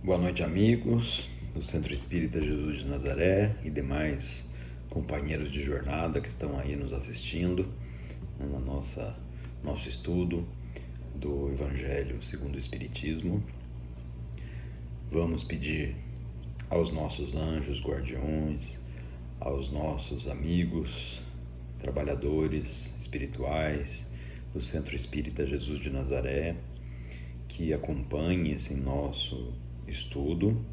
Boa noite, amigos do Centro Espírita Jesus de Nazaré e demais companheiros de jornada que estão aí nos assistindo, né, no nosso estudo do Evangelho segundo o Espiritismo. Vamos pedir aos nossos anjos guardiões, aos nossos amigos, trabalhadores espirituais do Centro Espírita Jesus de Nazaré, que acompanhem esse nosso estudo,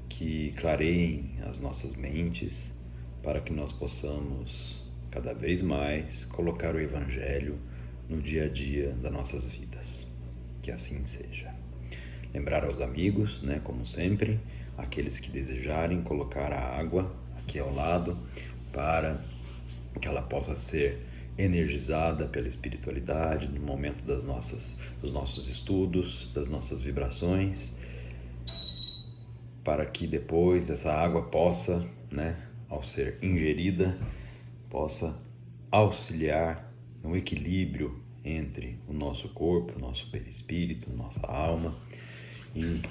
que clareiem as nossas mentes para que nós possamos cada vez mais colocar o Evangelho no dia a dia das nossas vidas. Que assim seja. Lembrar aos amigos, né, como sempre, aqueles que desejarem colocar a água aqui ao lado para que ela possa ser energizada pela espiritualidade no momento dos nossos estudos, das nossas vibrações, para que depois essa água possa, né, ao ser ingerida, possa auxiliar no equilíbrio entre o nosso corpo, o nosso perispírito, nossa alma, e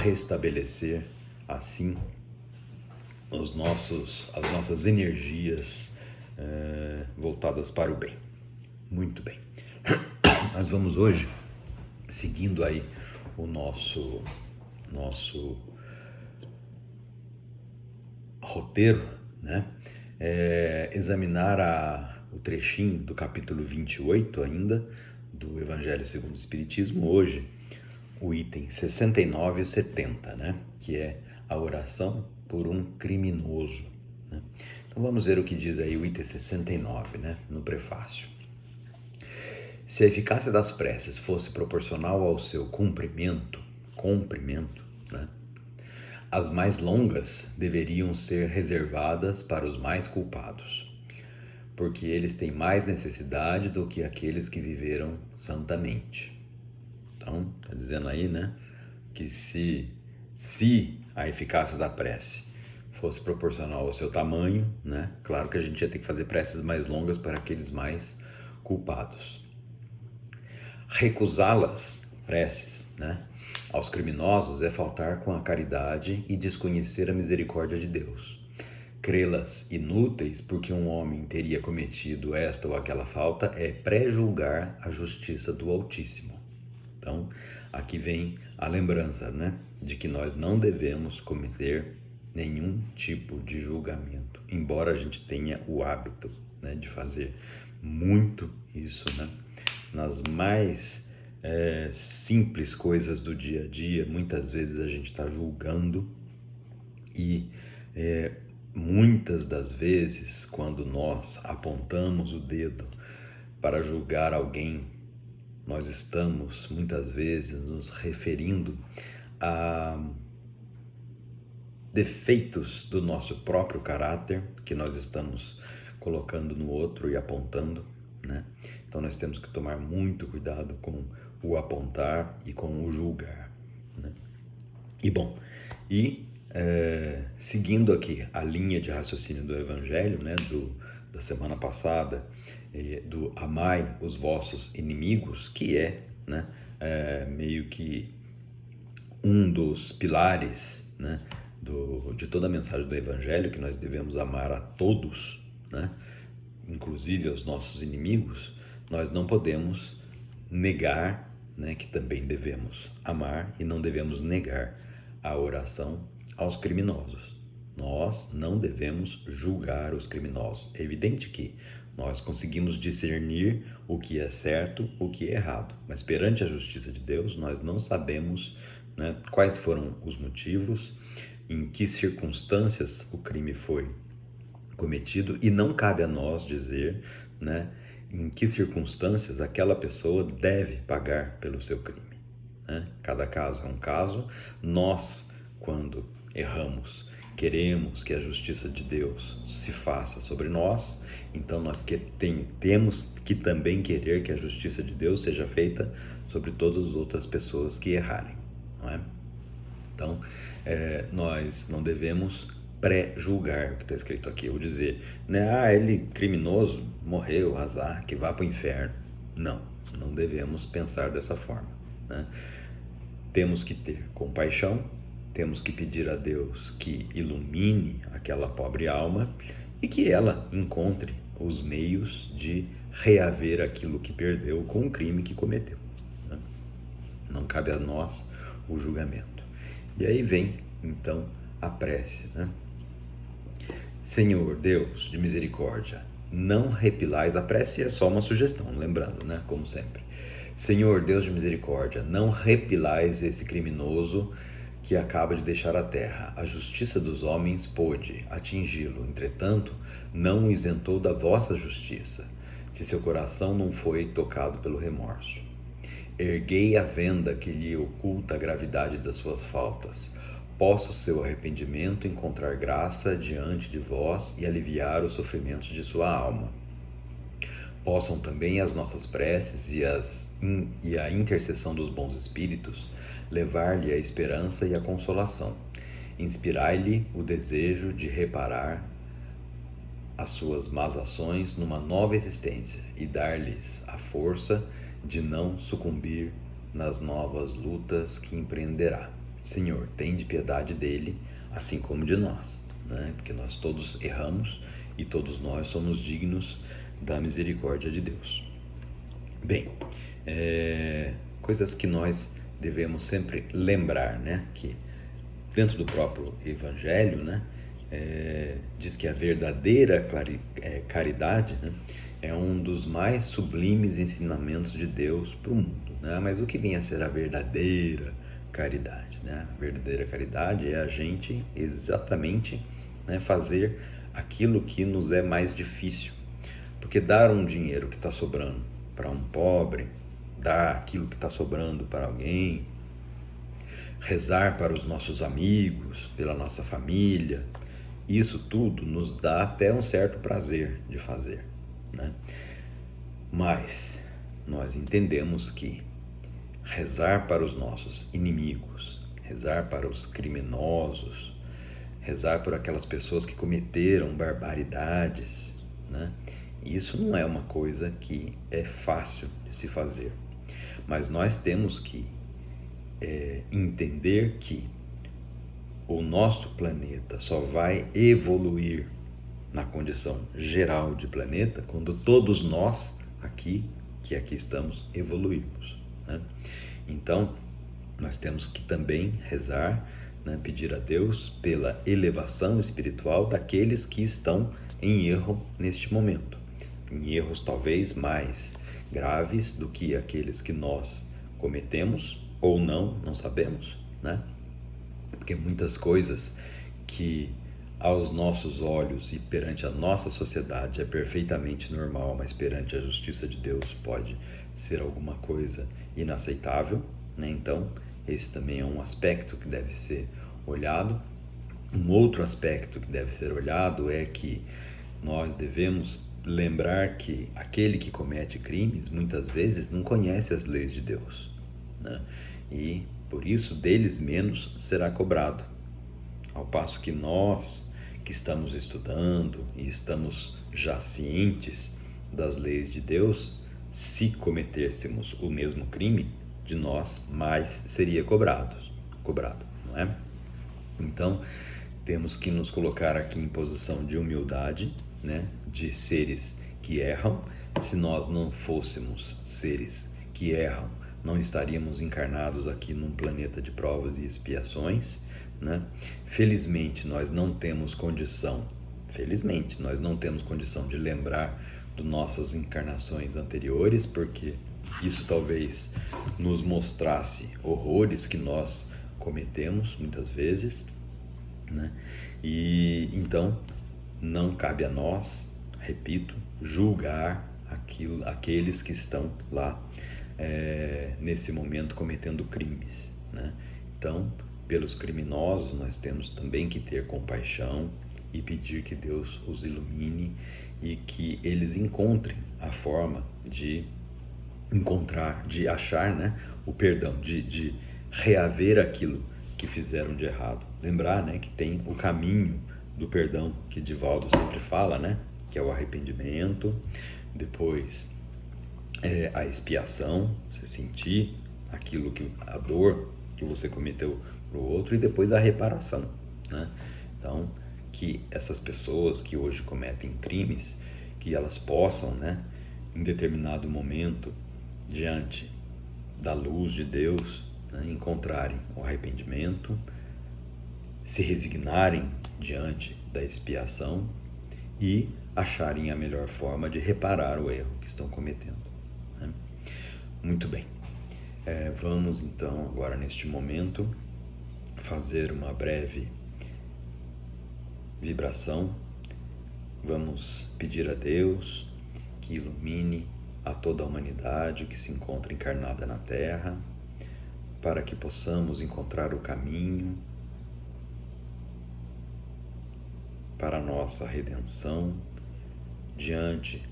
restabelecer assim as nossas energias voltadas para o bem. Muito bem. Nós vamos hoje, seguindo aí o nosso roteiro, né? Examinar o trechinho do capítulo 28 ainda, do Evangelho segundo o Espiritismo, hoje o item 69 e 70, né? Que é a oração por um criminoso, né? Então vamos ver o que diz aí o item 69, né? No prefácio. Se a eficácia das preces fosse proporcional ao seu comprimento, né? As mais longas deveriam ser reservadas para os mais culpados, porque eles têm mais necessidade do que aqueles que viveram santamente. Então, está dizendo aí, né, que se a eficácia da prece fosse proporcional ao seu tamanho, né, claro que a gente ia ter que fazer preces mais longas para aqueles mais culpados. Recusá-las, preces, né, aos criminosos é faltar com a caridade e desconhecer a misericórdia de Deus. Crê-las inúteis porque um homem teria cometido esta ou aquela falta é pré-julgar a justiça do Altíssimo. Então, aqui vem a lembrança, né, de que nós não devemos cometer nenhum tipo de julgamento, embora a gente tenha o hábito, né, de fazer muito isso, né, nas mais simples coisas do dia a dia. Muitas vezes a gente está julgando e muitas das vezes, quando nós apontamos o dedo para julgar alguém, nós estamos muitas vezes nos referindo a defeitos do nosso próprio caráter que nós estamos colocando no outro e apontando, né? Então nós temos que tomar muito cuidado com o apontar e com o julgar, né? Seguindo aqui a linha de raciocínio do Evangelho, né, da semana passada, do amai os vossos inimigos, que né, meio que um dos pilares, né, de toda a mensagem do Evangelho, que nós devemos amar a todos, né, inclusive aos nossos inimigos. Nós não podemos negar, né, que também devemos amar, e não devemos negar a oração aos criminosos. Nós não devemos julgar os criminosos. É evidente que nós conseguimos discernir o que é certo, o que é errado, mas perante a justiça de Deus nós não sabemos, né, quais foram os motivos, em que circunstâncias o crime foi cometido, e não cabe a nós dizer, né, em que circunstâncias aquela pessoa deve pagar pelo seu crime, né? Cada caso é um caso. Nós, quando erramos, queremos que a justiça de Deus se faça sobre nós, então nós temos que também querer que a justiça de Deus seja feita sobre todas as outras pessoas que errarem, não é? Então, nós não devemos pré-julgar o que está escrito aqui, ou dizer, né, ele criminoso, morreu, azar, que vá para o inferno. Não devemos pensar dessa forma, né? Temos que ter compaixão, temos que pedir a Deus que ilumine aquela pobre alma e que ela encontre os meios de reaver aquilo que perdeu com o crime que cometeu, né? Não cabe a nós o julgamento. E aí vem, então, a prece, né? Senhor Deus de misericórdia, não repilais, a prece é só uma sugestão, lembrando, né, como sempre. Senhor Deus de misericórdia, não repilais esse criminoso que acaba de deixar a terra. A justiça dos homens pôde atingi-lo, entretanto, não o isentou da vossa justiça, se seu coração não foi tocado pelo remorso. Erguei a venda que lhe oculta a gravidade das suas faltas. Possa o seu arrependimento encontrar graça diante de vós e aliviar os sofrimentos de sua alma. Possam também as nossas preces e a intercessão dos bons espíritos levar-lhe a esperança e a consolação. Inspirai-lhe o desejo de reparar as suas más ações numa nova existência e dar-lhes a força de não sucumbir nas novas lutas que empreenderá. Senhor, tende piedade dele, assim como de nós, né? Porque nós todos erramos e todos nós somos dignos da misericórdia de Deus. Bem, coisas que nós devemos sempre lembrar, né? Que dentro do próprio Evangelho, né? Diz que a verdadeira caridade, né? É um dos mais sublimes ensinamentos de Deus para o mundo, né? Mas o que vem a ser a verdadeira caridade, né? A verdadeira caridade é a gente exatamente, né, fazer aquilo que nos é mais difícil, porque dar um dinheiro que está sobrando para um pobre, dar aquilo que está sobrando para alguém, rezar para os nossos amigos, pela nossa família, isso tudo nos dá até um certo prazer de fazer, né? Mas nós entendemos que rezar para os nossos inimigos, rezar para os criminosos, rezar por aquelas pessoas que cometeram barbaridades, né? Isso não é uma coisa que é fácil de se fazer, mas nós temos que entender que o nosso planeta só vai evoluir na condição geral de planeta quando todos nós aqui estamos, evoluirmos, né? Então, nós temos que também rezar, né, pedir a Deus pela elevação espiritual daqueles que estão em erro neste momento, em erros talvez mais graves do que aqueles que nós cometemos ou não sabemos, né? Porque muitas coisas que aos nossos olhos e perante a nossa sociedade é perfeitamente normal, mas perante a justiça de Deus pode ser alguma coisa inaceitável, né? Então, esse também é um aspecto que deve ser olhado. Um outro aspecto que deve ser olhado é que nós devemos lembrar que aquele que comete crimes muitas vezes não conhece as leis de Deus, né? E por isso deles menos será cobrado, ao passo que nós que estamos estudando e estamos já cientes das leis de Deus, se cometêssemos o mesmo crime, de nós mais seria cobrado, não é? Então, temos que nos colocar aqui em posição de humildade, né? De seres que erram. Se nós não fôssemos seres que erram, não estaríamos encarnados aqui num planeta de provas e expiações, né? Felizmente, nós não temos condição de lembrar de nossas encarnações anteriores, porque isso talvez nos mostrasse horrores que nós cometemos muitas vezes, né? E então não cabe a nós, repito, julgar aqueles que estão lá nesse momento cometendo crimes, né? Então, pelos criminosos nós temos também que ter compaixão e pedir que Deus os ilumine e que eles encontrem a forma de achar, né, o perdão, de reaver aquilo que fizeram de errado. Lembrar, né, que tem o caminho do perdão que Divaldo sempre fala, né, que é o arrependimento, depois a expiação, você sentir a dor que você cometeu para o outro e depois a reparação, né? Então, que essas pessoas que hoje cometem crimes, que elas possam, né, em determinado momento, diante da luz de Deus, né, encontrarem o arrependimento, se resignarem diante da expiação e acharem a melhor forma de reparar o erro que estão cometendo, né? Muito bem. Vamos então agora neste momento fazer uma breve vibração. Vamos pedir a Deus que ilumine a toda a humanidade que se encontra encarnada na Terra, para que possamos encontrar o caminho para a nossa redenção diante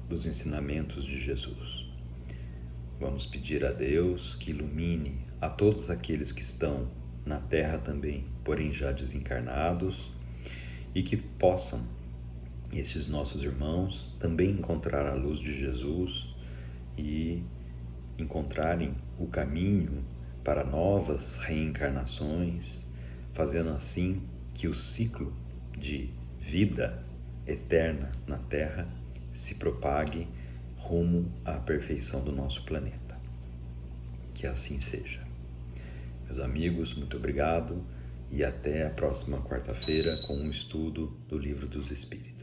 dos ensinamentos de Jesus. Vamos pedir a Deus que ilumine a todos aqueles que estão na Terra também, porém já desencarnados, e que possam estes nossos irmãos também encontrar a luz de Jesus e encontrarem o caminho para novas reencarnações, fazendo assim que o ciclo de vida eterna na Terra se propague rumo à perfeição do nosso planeta. Que assim seja. Meus amigos, muito obrigado e até a próxima quarta-feira com um estudo do Livro dos Espíritos.